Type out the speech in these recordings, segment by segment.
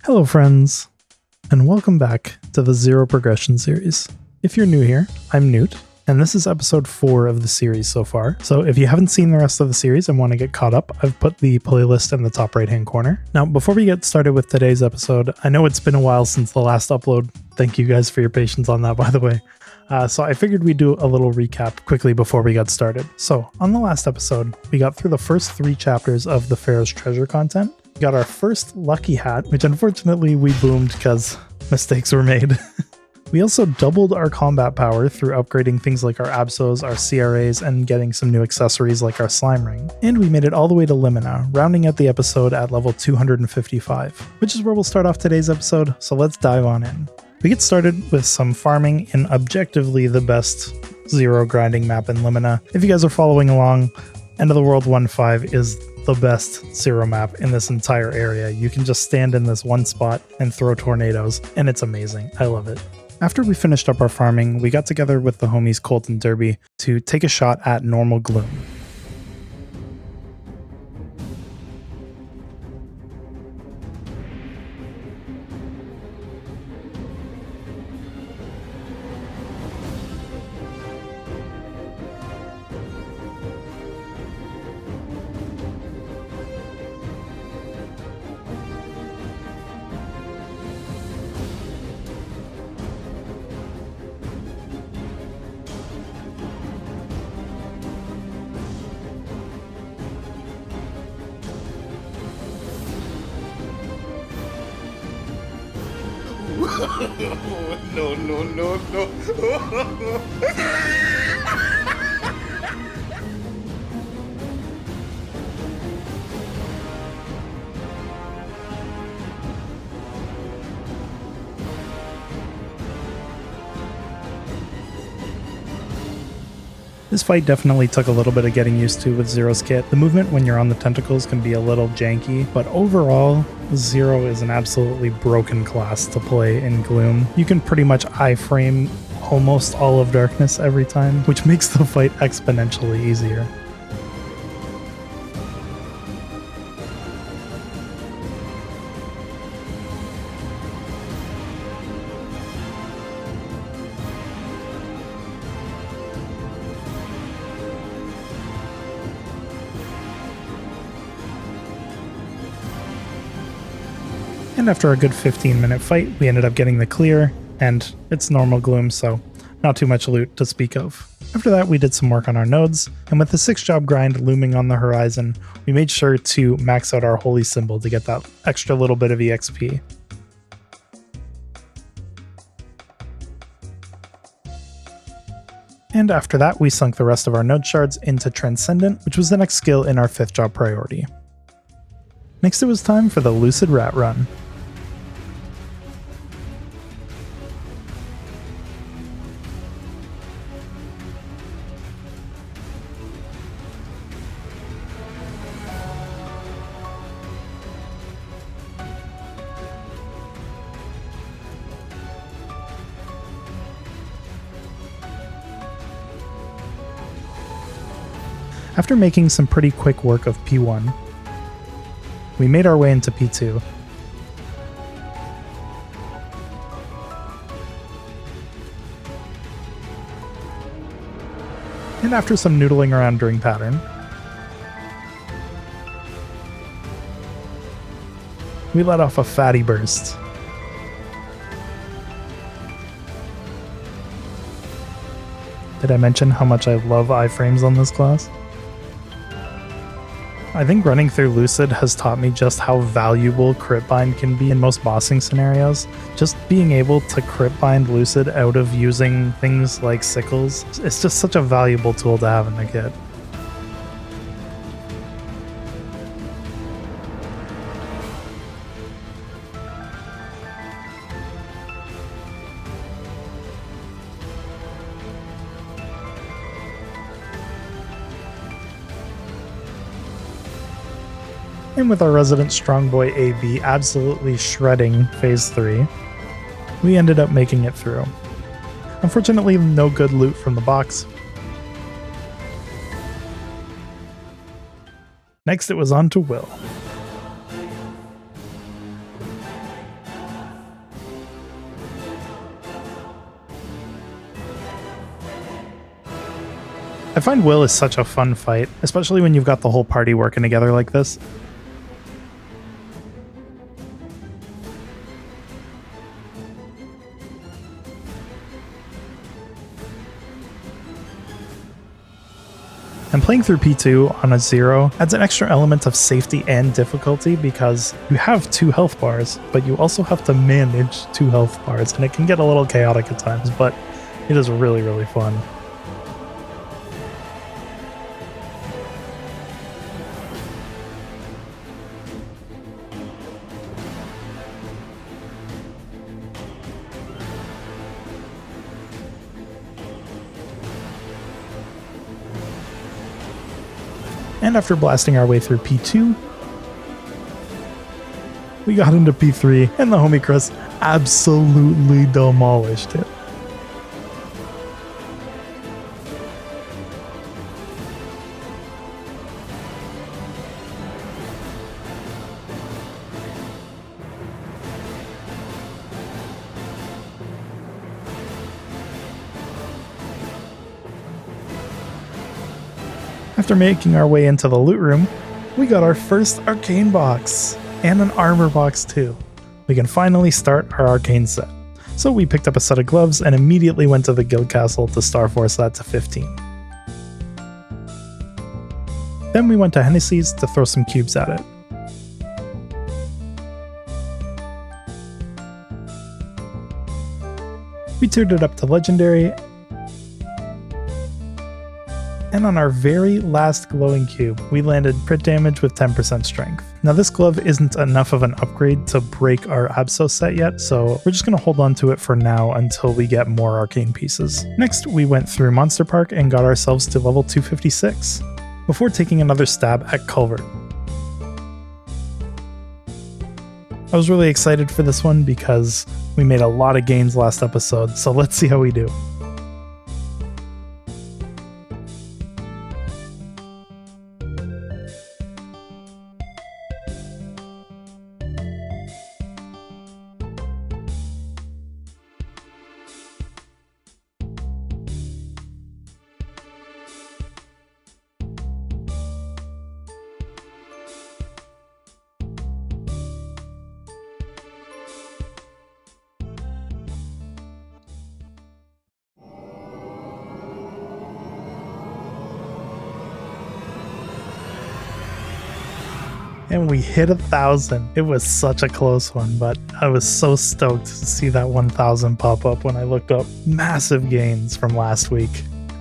Hello friends, and welcome back to the Zero Progression series. If you're new here, I'm Newt, and this is episode 4 of the series so far. So if you haven't seen the rest of the series and want to get caught up, I've put the playlist in the top right hand corner. Now, before we get started with today's episode, I know it's been a while since the last upload. Thank you guys for your patience on that, by the way. So I figured we'd do a little recap quickly before we got started. So on the last episode, we got through the first 3 chapters of the Pharaoh's Treasure content. We got our first lucky hat, which unfortunately we boomed because mistakes were made. We also doubled our combat power through upgrading things like our Absos, our CRAs, and getting some new accessories like our Slime Ring. And we made it all the way to Limina, rounding out the episode at level 255, which is where we'll start off today's episode, so let's dive on in. We get started with some farming in objectively the best zero grinding map in Limina. If you guys are following along, End of the World 1.5 is the best zero map in this entire area. You can just stand in this one spot and throw tornadoes, and it's amazing. I love it. After we finished up our farming, we got together with the homies Colt and Derby to take a shot at normal gloom. No. This fight definitely took a little bit of getting used to with Zero's kit. The movement when you're on the tentacles can be a little janky, but overall, Zero is an absolutely broken class to play in Gloom. You can pretty much iframe almost all of darkness every time, which makes the fight exponentially easier. And after a good 15-minute fight, we ended up getting the clear, and it's normal Gloom, so not too much loot to speak of. After that, we did some work on our nodes, and with the 6-job grind looming on the horizon, we made sure to max out our holy symbol to get that extra little bit of EXP. And after that, we sunk the rest of our node shards into Transcendent, which was the next skill in our 5th job priority. Next, it was time for the Lucid Rat Run. After making some pretty quick work of P1, we made our way into P2. And after some noodling around during pattern, we let off a fatty burst. Did I mention how much I love iframes on this class? I think running through Lucid has taught me just how valuable crit bind can be in most bossing scenarios. Just being able to crit bind Lucid out of using things like sickles, it's just such a valuable tool to have in the kit. And with our resident strongboy AB absolutely shredding Phase 3, we ended up making it through. Unfortunately, no good loot from the box. Next, it was on to Will. I find Will is such a fun fight, especially when you've got the whole party working together like this. And playing through P2 on a 0 adds an extra element of safety and difficulty because you have 2 health bars, but you also have to manage 2 health bars, and it can get a little chaotic at times, but it is really, really fun. And after blasting our way through P2, we got into P3, and the homie Chris absolutely demolished it. After making our way into the loot room, we got our first Arcane box, and an armor box too. We can finally start our Arcane set. So we picked up a set of gloves and immediately went to the guild castle to Star Force that to 15. Then we went to Hennessy's to throw some cubes at it. We tiered it up to Legendary, and on our very last glowing cube, we landed crit damage with 10% strength. Now this glove isn't enough of an upgrade to break our Abso set yet, so we're just going to hold on to it for now until we get more Arcane pieces. Next, we went through Monster Park and got ourselves to level 256, before taking another stab at Culvert. I was really excited for this one because we made a lot of gains last episode, so let's see how we do. And we hit 1,000. It was such a close one, but I was so stoked to see that 1,000 pop up when I looked up. Massive gains from last week.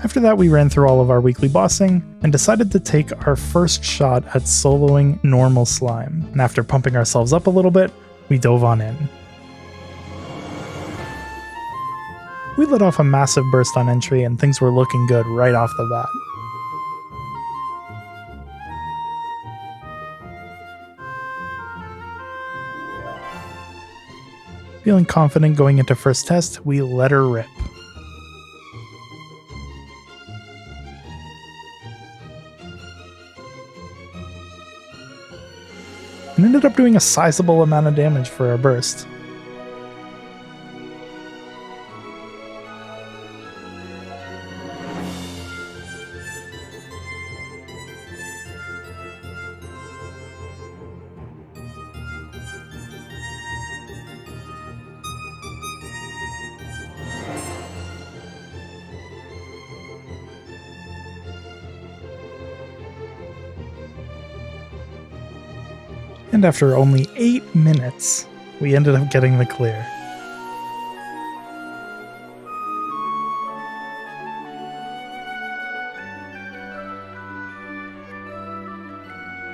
After that, we ran through all of our weekly bossing and decided to take our first shot at soloing normal slime. And after pumping ourselves up a little bit, we dove on in. We let off a massive burst on entry and things were looking good right off the bat. Feeling confident going into first test, we let her rip. And ended up doing a sizable amount of damage for our burst. And after only 8 minutes, we ended up getting the clear.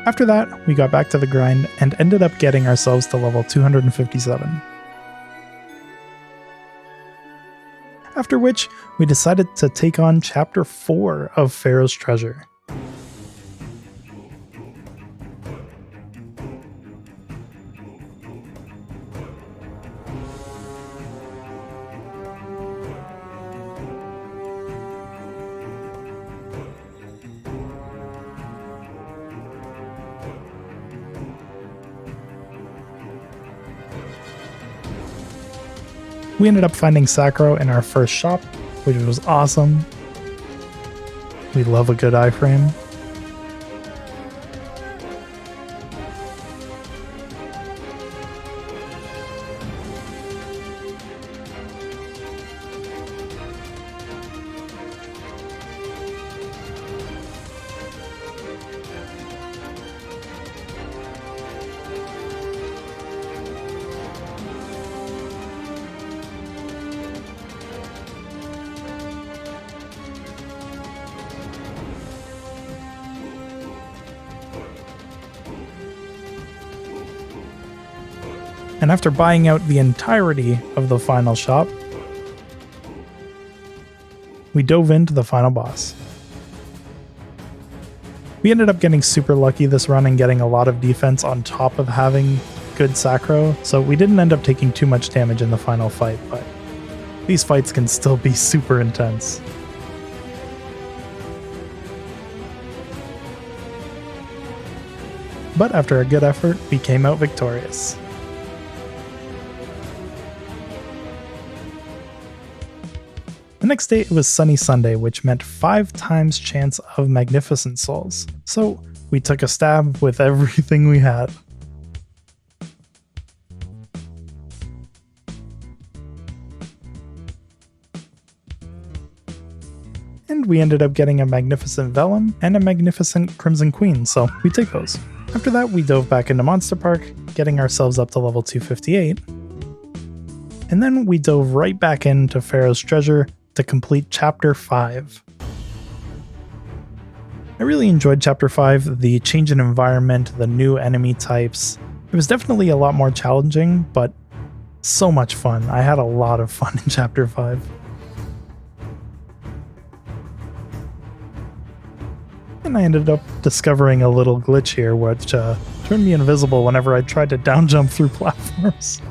After that, we got back to the grind and ended up getting ourselves to level 257. After which, we decided to take on Chapter 4 of Pharaoh's Treasure. We ended up finding Sacro in our first shop, which was awesome. We love a good iframe. And after buying out the entirety of the final shop, we dove into the final boss. We ended up getting super lucky this run and getting a lot of defense on top of having good Sacro, so we didn't end up taking too much damage in the final fight, but these fights can still be super intense. But after a good effort, we came out victorious. The next day it was Sunny Sunday, which meant 5 times chance of Magnificent Souls. So we took a stab with everything we had. And we ended up getting a Magnificent Vellum and a Magnificent Crimson Queen, so we take those. After that we dove back into Monster Park, getting ourselves up to level 258. And then we dove right back into Pharaoh's Treasure to complete Chapter 5. I really enjoyed Chapter 5, the change in environment, the new enemy types. It was definitely a lot more challenging, but so much fun. I had a lot of fun in Chapter 5. And I ended up discovering a little glitch here which turned me invisible whenever I tried to down jump through platforms.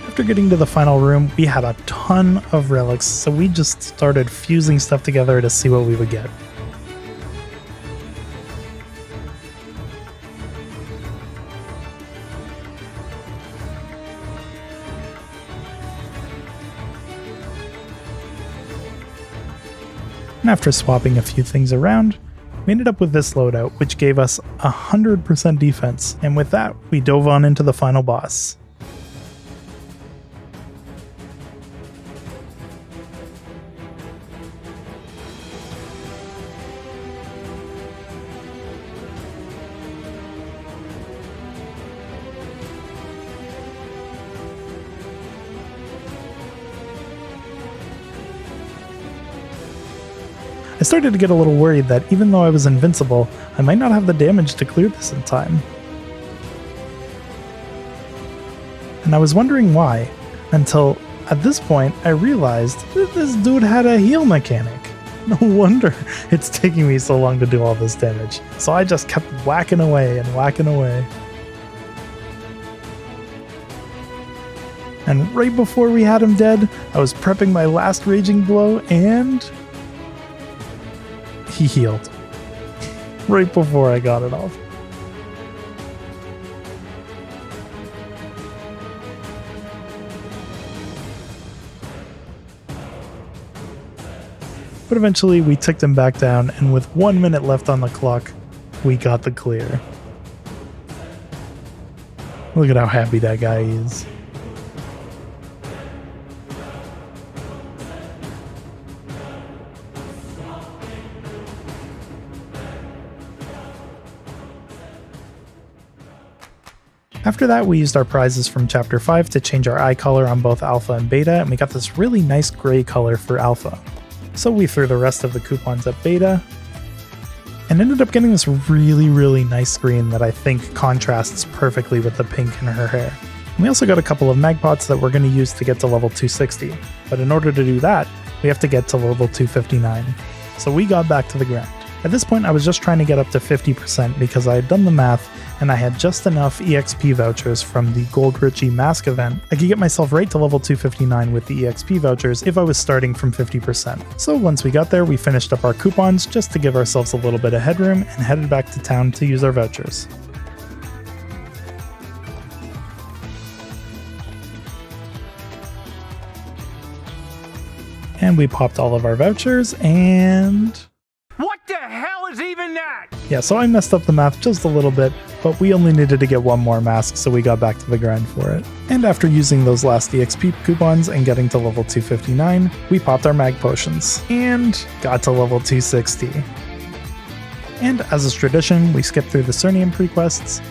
After getting to the final room, we had a ton of relics, so we just started fusing stuff together to see what we would get. And after swapping a few things around, we ended up with this loadout, which gave us 100% defense, and with that, we dove on into the final boss. I started to get a little worried that even though I was invincible, I might not have the damage to clear this in time. And I was wondering why, until at this point I realized that this dude had a heal mechanic. No wonder it's taking me so long to do all this damage. So I just kept whacking away and whacking away. And right before we had him dead, I was prepping my last raging blow and he healed. Right before I got it off. But eventually we ticked him back down, and with 1 minute left on the clock, we got the clear. Look at how happy that guy is. After that, we used our prizes from Chapter 5 to change our eye color on both Alpha and Beta, and we got this really nice gray color for Alpha. So we threw the rest of the coupons at Beta, and ended up getting this really nice green that I think contrasts perfectly with the pink in her hair. We also got a couple of mag pots that we're going to use to get to level 260, but in order to do that, we have to get to level 259. So we got back to the grind. At this point, I was just trying to get up to 50% because I had done the math and I had just enough EXP vouchers from the Gold Richie Mask event. I could get myself right to level 259 with the EXP vouchers if I was starting from 50%. So once we got there, we finished up our coupons just to give ourselves a little bit of headroom and headed back to town to use our vouchers. And we popped all of our vouchers and... What the hell is even that? Yeah, so I messed up the math just a little bit, but we only needed to get one more mask, so we got back to the grind for it. And after using those last EXP coupons and getting to level 259, we popped our mag potions and got to level 260. And as is tradition, we skipped through the Cernium pre-quests.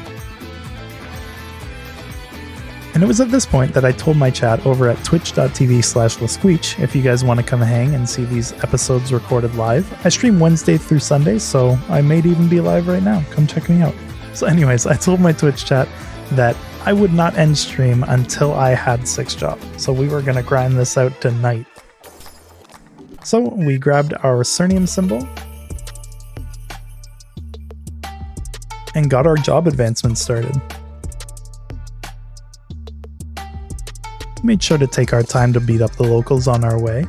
And it was at this point that I told my chat over at twitch.tv/LaSqueech if you guys want to come hang and see these episodes recorded live. I stream Wednesday through Sunday, so I may even be live right now. Come check me out. So anyways, I told my Twitch chat that I would not end stream until I had 6 jobs. So we were going to grind this out tonight. So we grabbed our Cernium symbol and got our job advancement started. Made sure to take our time to beat up the locals on our way.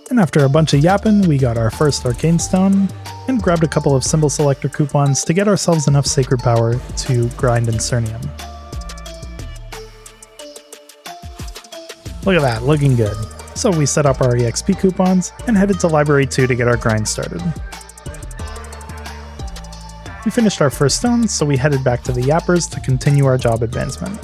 And after a bunch of yapping, we got our first Arcane Stone and grabbed a couple of symbol selector coupons to get ourselves enough sacred power to grind in Cernium. Look at that, looking good. So we set up our EXP coupons and headed to Library 2 to get our grind started. We finished our first stone, so we headed back to the Yappers to continue our job advancement.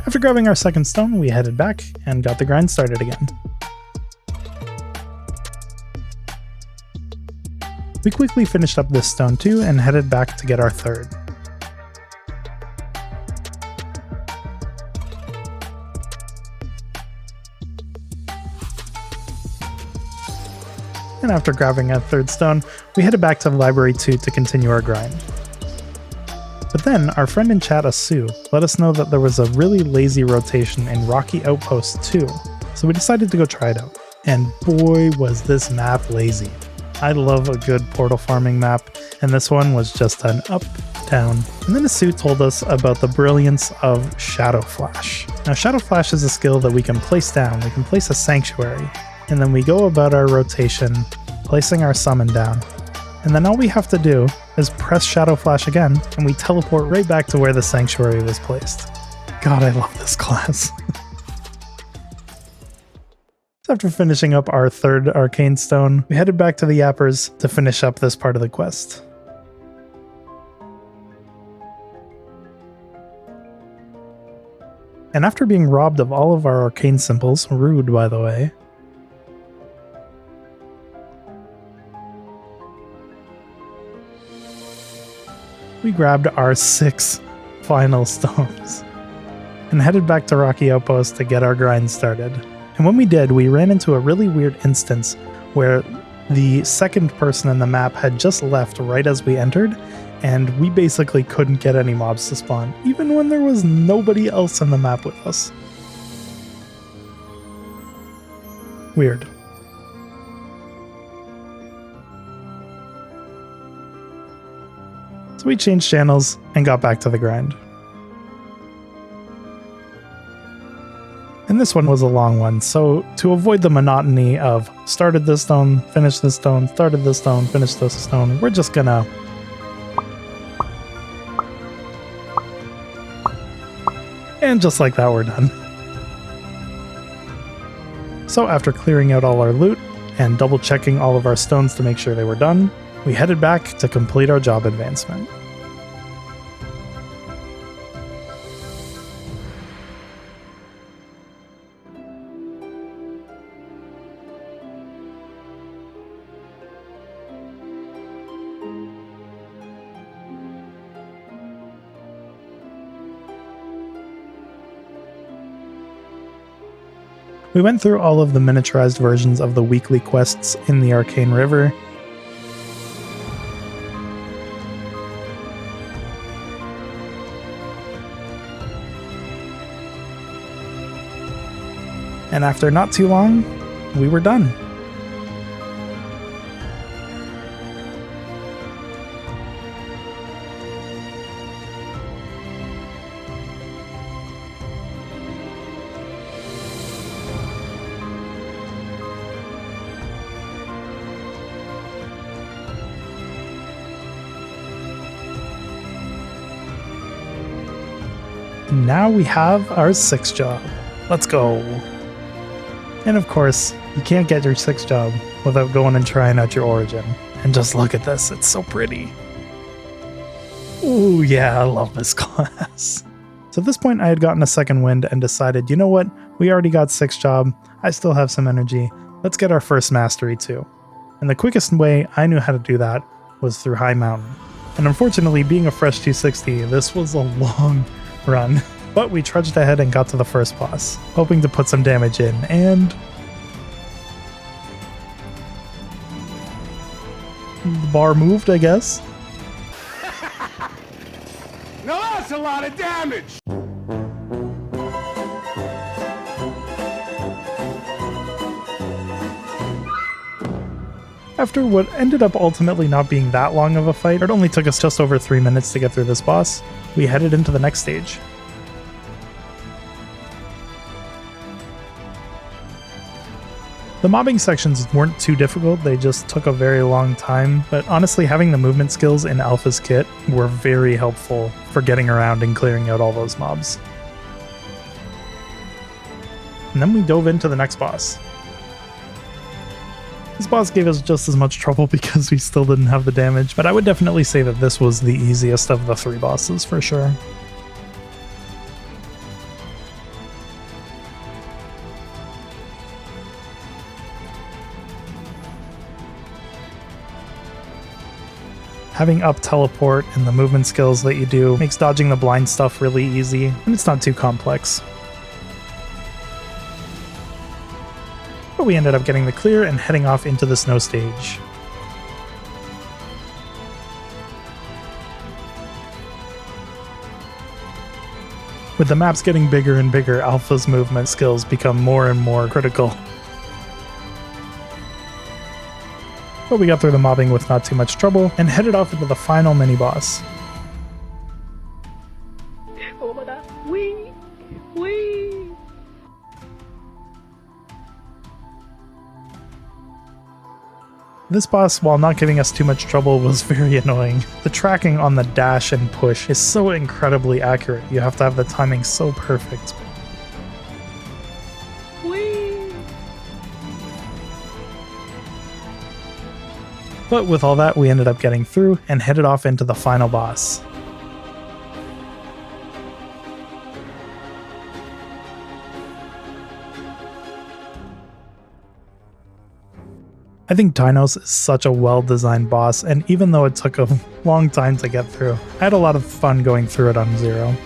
After grabbing our second stone, we headed back and got the grind started again. We quickly finished up this stone too and headed back to get our third. And after grabbing a third stone, we headed back to Library 2 to continue our grind. But then, our friend in chat, Asu, let us know that there was a really lazy rotation in Rocky Outpost 2, so we decided to go try it out. And boy was this map lazy. I love a good portal farming map, and this one was just an up, down. And then Asu told us about the brilliance of Shadow Flash. Now Shadow Flash is a skill that we can place down. We can place a sanctuary, and then we go about our rotation, placing our summon down. And then all we have to do is press Shadow Flash again, and we teleport right back to where the sanctuary was placed. God, I love this class. After finishing up our third Arcane Stone, we headed back to the Yappers to finish up this part of the quest. And after being robbed of all of our arcane symbols, rude by the way, we grabbed our 6 final stones and headed back to Rocky Outpost to get our grind started. And when we did, we ran into a really weird instance where the second person in the map had just left right as we entered, and we basically couldn't get any mobs to spawn, even when there was nobody else in the map with us. Weird. So we changed channels and got back to the grind. And this one was a long one, so to avoid the monotony of started this stone, finished this stone, started this stone, finished this stone, we're just gonna... And just like that, we're done. So after clearing out all our loot and double checking all of our stones to make sure they were done, we headed back to complete our job advancement. We went through all of the miniaturized versions of the weekly quests in the Arcane River. And after not too long, we were done. And now we have our 6th job. Let's go. And of course, you can't get your 6th job without going and trying out your origin. And just look at this, it's so pretty. Ooh, yeah, I love this class. So at this point, I had gotten a second wind and decided, you know what, we already got 6th job, I still have some energy, let's get our first mastery too. And the quickest way I knew how to do that was through High Mountain. And unfortunately, being a fresh 260, this was a long run. But we trudged ahead and got to the first boss, hoping to put some damage in, and the bar moved, I guess. Now that's a lot of damage! After what ended up ultimately not being that long of a fight, it only took us just over 3 minutes to get through this boss, we headed into the next stage. The mobbing sections weren't too difficult, they just took a very long time, but honestly having the movement skills in Alpha's kit were very helpful for getting around and clearing out all those mobs. And then we dove into the next boss. This boss gave us just as much trouble because we still didn't have the damage, but I would definitely say that this was the easiest of the 3 bosses for sure. Having up teleport and the movement skills that you do makes dodging the blind stuff really easy, and it's not too complex. But we ended up getting the clear and heading off into the snow stage. With the maps getting bigger and bigger, Alpha's movement skills become more and more critical. But we got through the mobbing with not too much trouble, and headed off into the final mini-boss. This boss, while not giving us too much trouble, was very annoying. The tracking on the dash and push is so incredibly accurate, you have to have the timing so perfect. But with all that, we ended up getting through and headed off into the final boss. I think Dinos is such a well-designed boss, and even though it took a long time to get through, I had a lot of fun going through it on Zero.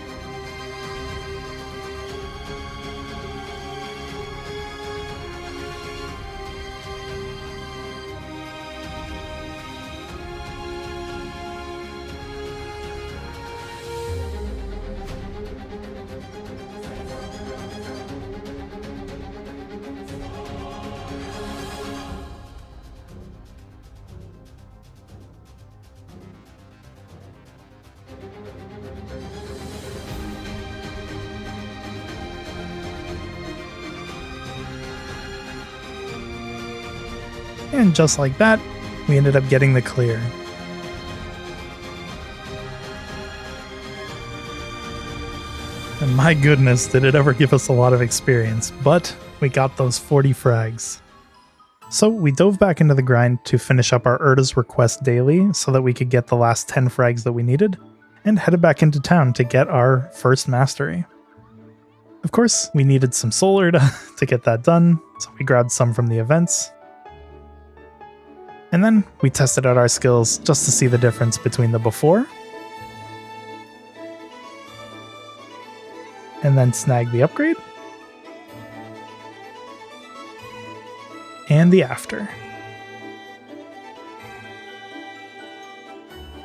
And just like that, we ended up getting the clear. And my goodness, did it ever give us a lot of experience, but we got those 40 frags. So we dove back into the grind to finish up our Erda's request daily so that we could get the last 10 frags that we needed, and headed back into town to get our first mastery. Of course, we needed some solar to get that done, so we grabbed some from the events. And then we tested out our skills just to see the difference between the before and then snagged the upgrade. and the after.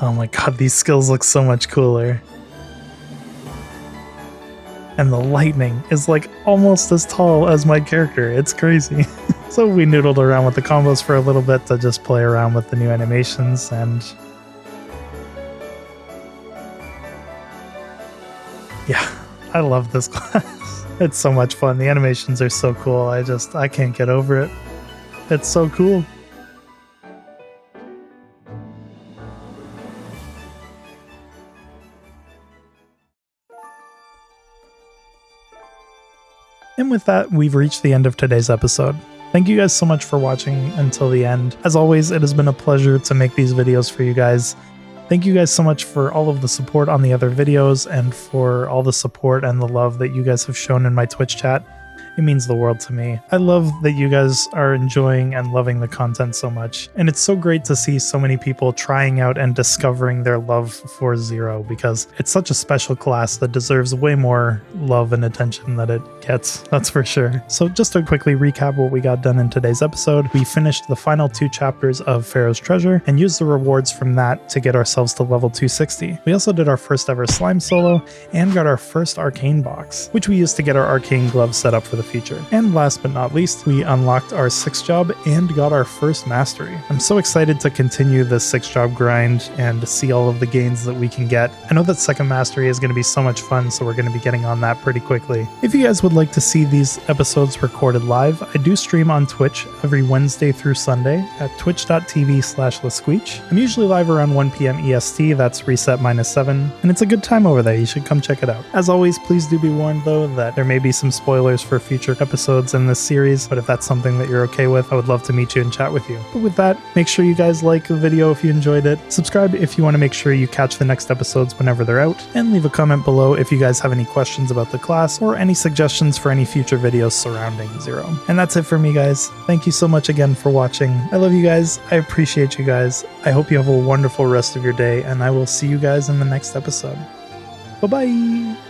Oh my god, these skills look so much cooler. And the lightning is like almost as tall as my character. It's crazy. So we noodled around with the combos for a little bit to just play around with the new animations, and yeah, I love this class. It's so much fun. The animations are so cool. I can't get over it. It's so cool. And with that, we've reached the end of today's episode. Thank you guys so much for watching until the end. As always, it has been a pleasure to make these videos for you guys. Thank you guys so much for all of the support on the other videos and for all the support and the love that you guys have shown in my Twitch chat. It means the world to me. I love that you guys are enjoying and loving the content so much, and it's so great to see so many people trying out and discovering their love for Zero, because it's such a special class that deserves way more love and attention that it gets, that's for sure. So just to quickly recap what we got done in today's episode, we finished the final 2 chapters of Pharaoh's Treasure and used the rewards from that to get ourselves to level 260. We also did our first ever slime solo and got our first Arcane box, which we used to get our Arcane gloves set up for the future. And last but not least, we unlocked our 6th job and got our first mastery. I'm so excited to continue this 6th job grind and see all of the gains that we can get. I know that 2nd mastery is going to be so much fun, so we're going to be getting on that pretty quickly. If you guys would like to see these episodes recorded live, I do stream on Twitch every Wednesday through Sunday at twitch.tv/lesqueech. I'm usually live around 1 p.m. EST, that's reset -7, and it's a good time over there. You should come check it out. As always, please do be warned though that there may be some spoilers for future episodes in this series, but if that's something that you're okay with, I would love to meet you and chat with you. But with that, make sure you guys like the video if you enjoyed it, subscribe if you want to make sure you catch the next episodes whenever they're out, and leave a comment below if you guys have any questions about the class or any suggestions for any future videos surrounding Zero. And that's it for me, guys. Thank you so much again for watching. I love you guys. I appreciate you guys. I hope you have a wonderful rest of your day, and I will see you guys in the next episode. Bye-bye!